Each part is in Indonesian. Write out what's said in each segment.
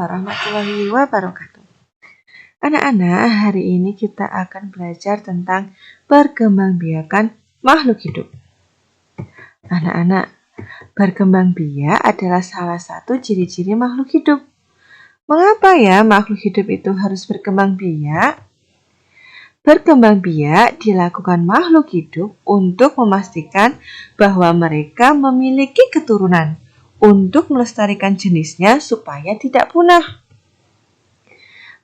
warahmatullahi wabarakatuh. Anak-anak, hari ini kita akan belajar tentang perkembangbiakan makhluk hidup. Anak-anak, berkembang biak adalah salah satu ciri-ciri makhluk hidup. Mengapa ya makhluk hidup itu harus berkembang biak? Berkembang biak dilakukan makhluk hidup untuk memastikan bahwa mereka memiliki keturunan untuk melestarikan jenisnya supaya tidak punah.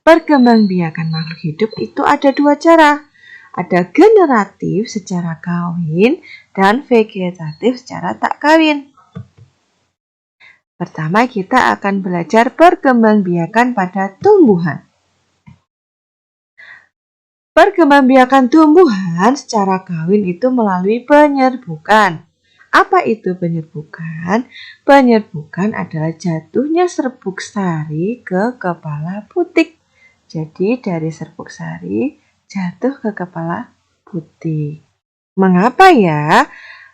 Perkembangbiakan makhluk hidup itu ada dua cara. Ada generatif secara kawin dan vegetatif secara tak kawin. Pertama kita akan belajar perkembangbiakan pada tumbuhan. Perkembangbiakan tumbuhan secara kawin itu melalui penyerbukan. Apa itu penyerbukan? Penyerbukan adalah jatuhnya serbuk sari ke kepala putik. Jadi dari serbuk sari jatuh ke kepala putik. Mengapa ya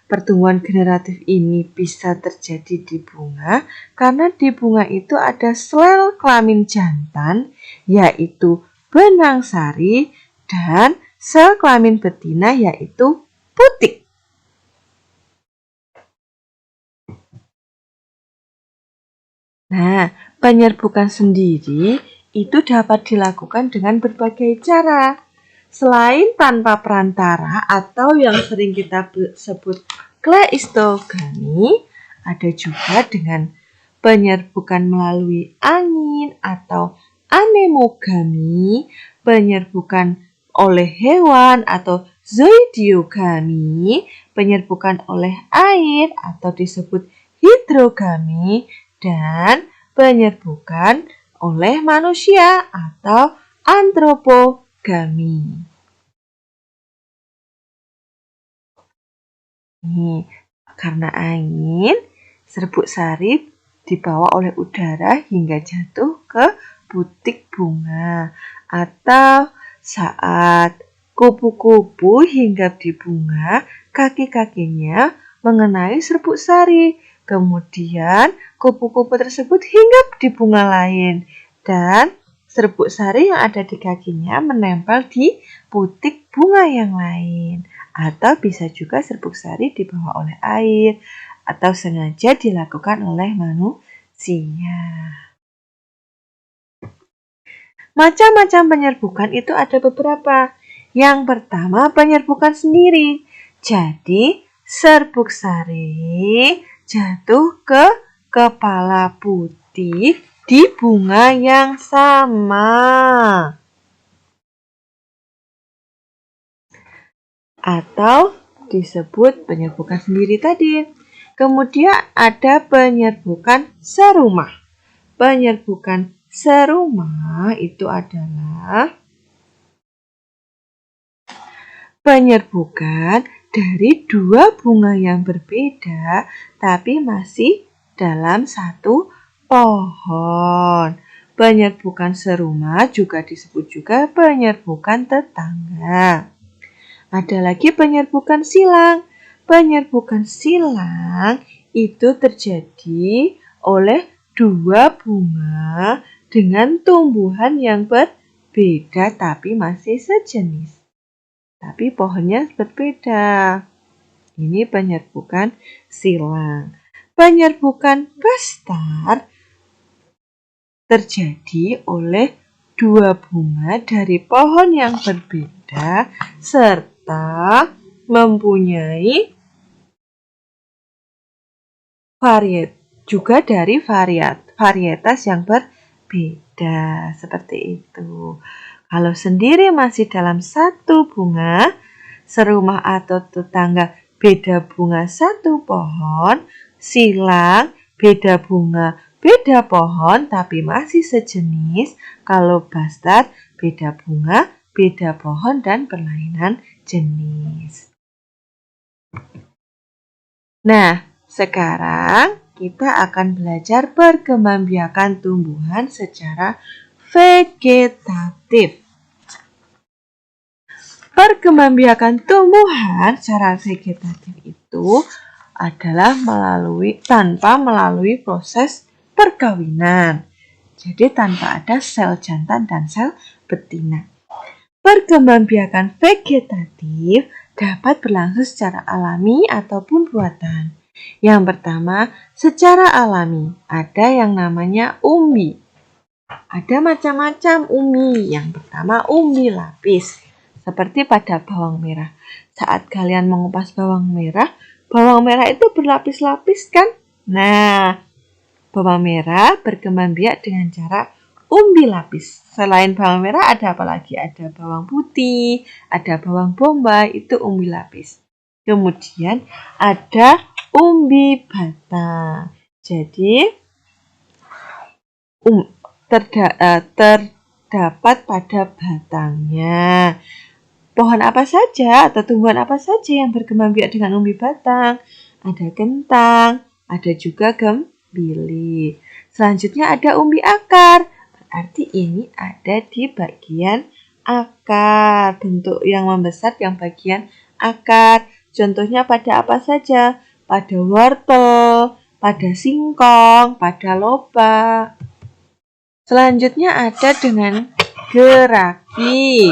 pertumbuhan generatif ini bisa terjadi di bunga? Karena di bunga itu ada sel kelamin jantan, yaitu benang sari, dan sel kelamin betina, yaitu putik. Nah, penyerbukan sendiri itu dapat dilakukan dengan berbagai cara. Selain tanpa perantara atau yang sering kita sebut kleistogami, ada juga dengan penyerbukan melalui angin atau anemogami, penyerbukan oleh hewan atau zoidiogami, penyerbukan oleh air atau disebut hidrogami, dan penyerbukan oleh manusia atau antropogami. Karena angin, serbuk sari dibawa oleh udara hingga jatuh ke putik bunga, atau saat kupu-kupu hinggap di bunga, kaki-kakinya mengenai serbuk sari. Kemudian kupu-kupu tersebut hinggap di bunga lain dan serbuk sari yang ada di kakinya menempel di putik bunga yang lain. Atau bisa juga serbuk sari dibawa oleh air atau sengaja dilakukan oleh manusia. Macam-macam penyerbukan itu ada beberapa. Yang pertama penyerbukan sendiri. Jadi serbuk sari jatuh ke kepala putik di bunga yang sama. Atau disebut penyerbukan sendiri tadi. Kemudian ada penyerbukan serumah. Penyerbukan serumah itu adalah penyerbukan dari dua bunga yang berbeda tapi masih dalam satu pohon. Penyerbukan serumah juga disebut juga penyerbukan tetangga. Ada lagi penyerbukan silang. Penyerbukan silang itu terjadi oleh dua bunga dengan tumbuhan yang berbeda tapi masih sejenis. Tapi pohonnya berbeda. Ini penyerbukan silang. Penyerbukan besar terjadi oleh dua bunga dari pohon yang berbeda serta mempunyai juga dari varietas yang berbeda. Seperti itu. Kalau sendiri masih dalam satu bunga, serumah atau tetangga beda bunga satu pohon, silang beda bunga beda pohon tapi masih sejenis. Kalau bastard beda bunga, beda pohon dan berlainan jenis. Nah, sekarang kita akan belajar perkembangbiakan tumbuhan secara vegetatif. Perkembangbiakan tumbuhan secara vegetatif itu adalah tanpa melalui proses perkawinan. Jadi tanpa ada sel jantan dan sel betina. Perkembangbiakan vegetatif dapat berlangsung secara alami ataupun buatan. Yang pertama, secara alami, ada yang namanya umbi. Ada macam-macam umbi. Yang pertama, umbi lapis, seperti pada bawang merah. Saat kalian mengupas bawang merah itu berlapis-lapis kan? Nah, bawang merah berkembang biak dengan cara umbi lapis. Selain bawang merah ada apa lagi? Ada bawang putih, ada bawang bombay, itu umbi lapis. Kemudian ada umbi batang. Jadi terdapat pada batangnya. Pohon apa saja atau tumbuhan apa saja yang berkembang biak dengan umbi batang? Ada kentang, ada juga gembili. Selanjutnya ada umbi akar. Berarti ini ada di bagian akar. Bentuk yang membesar yang bagian akar. Contohnya pada apa saja? Pada wortel, pada singkong, pada lobak. Selanjutnya ada dengan geraki.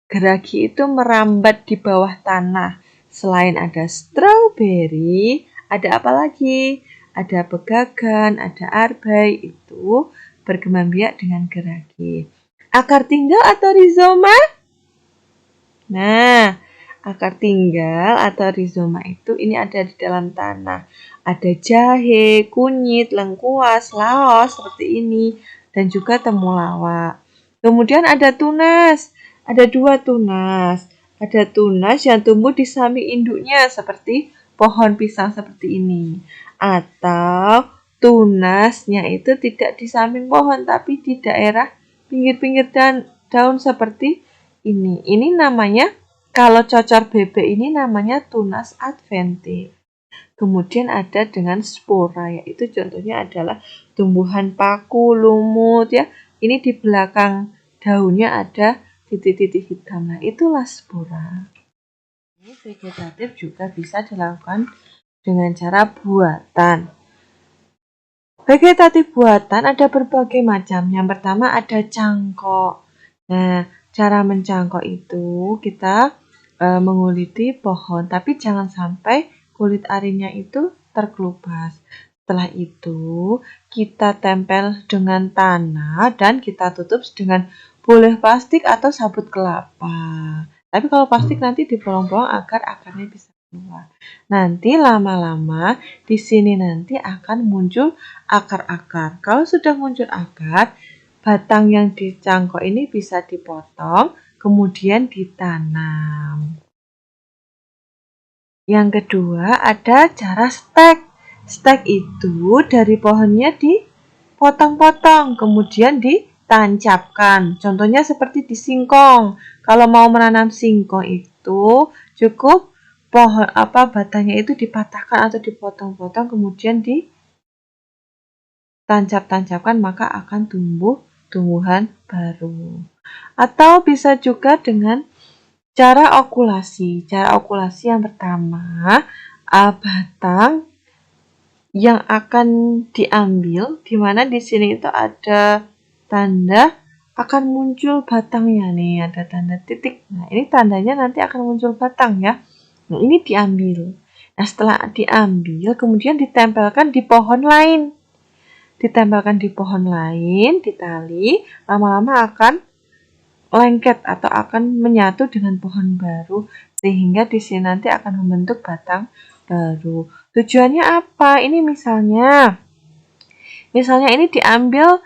Geraki itu merambat di bawah tanah. Selain ada stroberi, ada apa lagi? Ada pegagan, ada arbai, itu berkembang biak dengan geraki. Akar tinggal atau rizoma? Nah, akar tinggal atau rizoma itu ini ada di dalam tanah. Ada jahe, kunyit, lengkuas, laos seperti ini, dan juga temulawak. Kemudian ada tunas. Ada 2 tunas. Ada tunas yang tumbuh di samping induknya seperti pohon pisang seperti ini. Atau tunasnya itu tidak di samping pohon tapi di daerah pinggir-pinggir daun seperti ini. Ini namanya, kalau cocor bebek ini namanya tunas adventif. Kemudian ada dengan spora, yaitu contohnya adalah tumbuhan paku, lumut ya. Ini di belakang daunnya ada titik-titik hitam. Nah, itulah spora. Ini vegetatif juga bisa dilakukan dengan cara buatan. Vegetatif buatan ada berbagai macam. Yang pertama ada cangkok. Nah, cara mencangkok itu kita menguliti pohon, tapi jangan sampai kulit arinya itu terkelupas. Setelah itu kita tempel dengan tanah dan kita tutup dengan boleh plastik atau sabut kelapa. Tapi kalau plastik nanti dibolong-bolong agar akarnya bisa keluar. Nanti lama-lama di sini nanti akan muncul akar-akar. Kalau sudah muncul akar, batang yang dicangkok ini bisa dipotong, kemudian ditanam. Yang kedua ada cara stek. Stek itu dari pohonnya dipotong-potong, kemudian ditancapkan. Contohnya seperti di singkong. Kalau mau menanam singkong itu cukup pohon batangnya itu dipatahkan atau dipotong-potong, kemudian ditancap-tancapkan, maka akan tumbuh tumbuhan baru. Atau bisa juga dengan cara okulasi. Cara okulasi yang pertama, batang yang akan diambil, di mana di sini itu ada tanda akan muncul batangnya nih, ada tanda titik. Nah, ini tandanya nanti akan muncul batang ya. Nah, ini diambil. Nah, setelah diambil, kemudian ditempelkan di pohon lain. Ditempelkan di pohon lain, di tali, lama-lama akan lengket atau akan menyatu dengan pohon baru, sehingga di sini nanti akan membentuk batang baru. Tujuannya apa? Ini misalnya ini diambil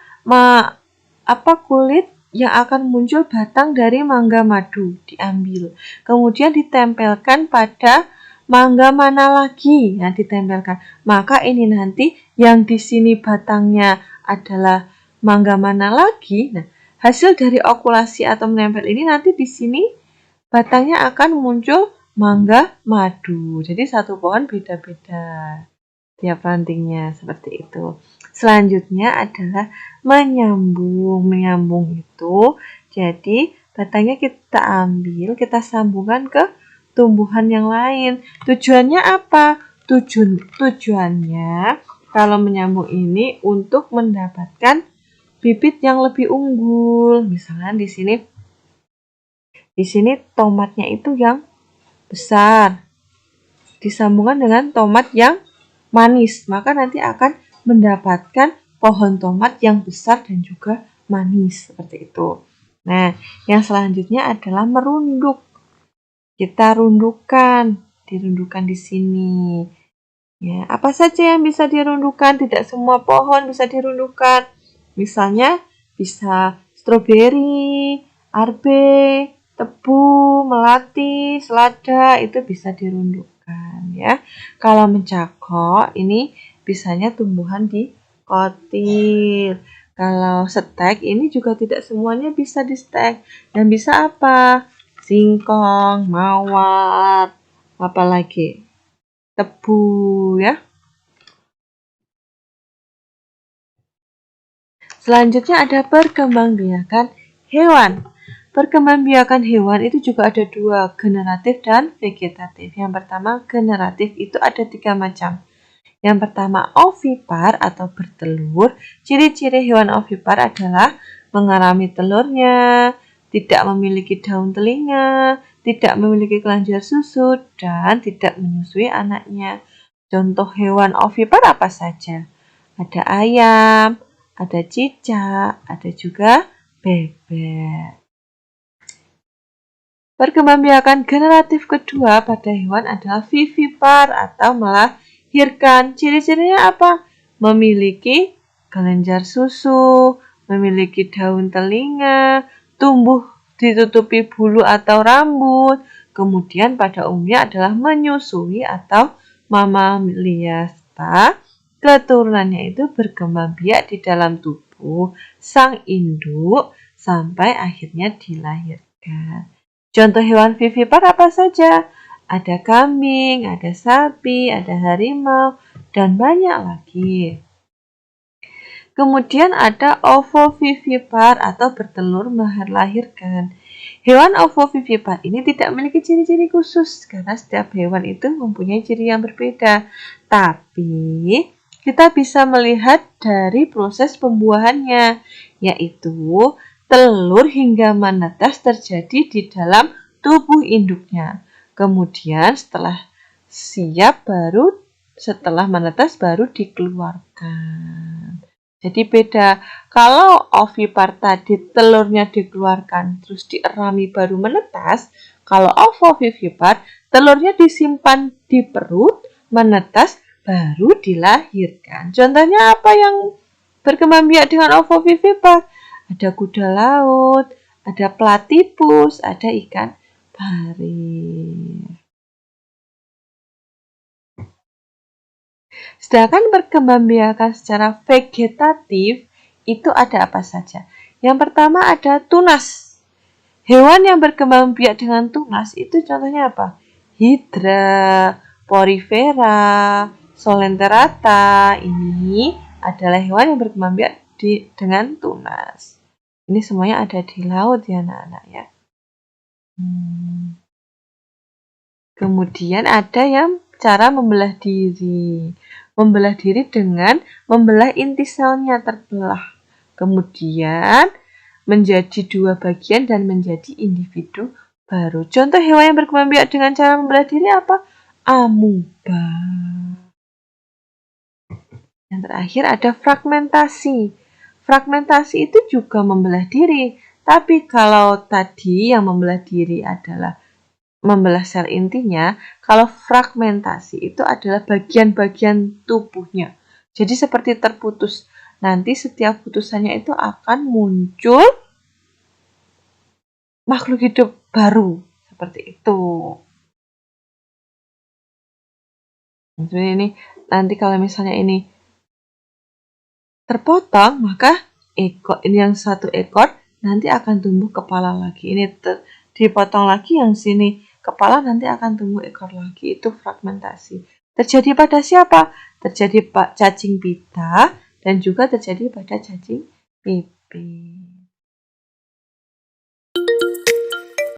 kulit yang akan muncul batang dari mangga madu, diambil. Kemudian ditempelkan pada mangga mana lagi? Nah, ditempelkan. Maka ini nanti yang di sini batangnya adalah mangga mana lagi? Nah, hasil dari okulasi atau menempel ini nanti di sini batangnya akan muncul mangga madu. Jadi satu pohon beda-beda tiap rantingnya, seperti itu. Selanjutnya adalah menyambung. Menyambung itu jadi batangnya kita ambil, kita sambungkan ke tumbuhan yang lain. Tujuannya apa? Tujuannya kalau menyambung ini untuk mendapatkan bibit yang lebih unggul. Misalnya di sini tomatnya itu yang besar, disambungkan dengan tomat yang manis, maka nanti akan mendapatkan pohon tomat yang besar dan juga manis, seperti itu. Nah, yang selanjutnya adalah merunduk. Kita dirundukan di sini. Ya, apa saja yang bisa dirundukan? Tidak semua pohon bisa dirundukan. Misalnya bisa stroberi, arbe, tebu, melati, selada, itu bisa dirundukan ya. Kalau mencakok ini bisanya tumbuhan di kotil. Kalau stek ini juga tidak semuanya bisa di stek. Dan bisa apa? Singkong, mawar, apalagi tebu ya. Selanjutnya ada perkembangbiakan hewan. Perkembangbiakan hewan itu juga ada dua, generatif dan vegetatif. Yang pertama generatif itu ada 3 macam. Yang pertama ovipar atau bertelur. Ciri-ciri hewan ovipar adalah mengerami telurnya, tidak memiliki daun telinga, tidak memiliki kelenjar susu, dan tidak menyusui anaknya. Contoh hewan ovipar apa saja? Ada ayam, ada cicak, ada juga bebek. Perkembangbiakan generatif kedua pada hewan adalah vivipar atau melahirkan. Ciri-cirinya apa? Memiliki kelenjar susu, memiliki daun telinga, tumbuh ditutupi bulu atau rambut, kemudian pada umumnya adalah menyusui atau mamalia. Keturunannya itu berkembang biak di dalam tubuh sang induk sampai akhirnya dilahirkan. Contoh hewan vivipar apa saja? Ada kambing, ada sapi, ada harimau, dan banyak lagi. Kemudian ada ovovivipar atau bertelur melahirkan. Hewan ovovivipar ini tidak memiliki ciri-ciri khusus karena setiap hewan itu mempunyai ciri yang berbeda. Tapi kita bisa melihat dari proses pembuahannya, yaitu telur hingga menetas terjadi di dalam tubuh induknya. Kemudian setelah menetas baru dikeluarkan. Jadi beda. Kalau ovipar tadi telurnya dikeluarkan terus dierami baru menetas, kalau ovovivipar telurnya disimpan di perut, menetas baru dilahirkan. Contohnya apa yang berkembang biak dengan ovovivipar? Ada kuda laut, ada platypus, ada ikan pari. Sedangkan perkembangbiakan secara vegetatif itu ada apa saja? Yang pertama ada tunas. Hewan yang berkembang biak dengan tunas itu contohnya apa? Hydra, Porifera, Solenterata. Ini adalah hewan yang berkembang biak dengan tunas. Ini semuanya ada di laut ya anak-anak ya. Kemudian ada yang cara membelah diri. Membelah diri dengan membelah inti selnya terbelah. Kemudian menjadi 2 bagian dan menjadi individu baru. Contoh hewan yang berkembang biak dengan cara membelah diri apa? Amuba. Yang terakhir ada fragmentasi. Fragmentasi itu juga membelah diri. Tapi kalau tadi yang membelah diri adalah membelah sel intinya, kalau fragmentasi itu adalah bagian-bagian tubuhnya. Jadi seperti terputus. Nanti setiap putusannya itu akan muncul makhluk hidup baru. Seperti itu. Jadi ini nanti kalau misalnya ini terpotong, maka yang satu ekor nanti akan tumbuh kepala lagi. Ini dipotong lagi, yang sini kepala nanti akan tumbuh ekor lagi. Itu fragmentasi. Terjadi pada siapa? Terjadi cacing pita dan juga terjadi pada cacing pipih.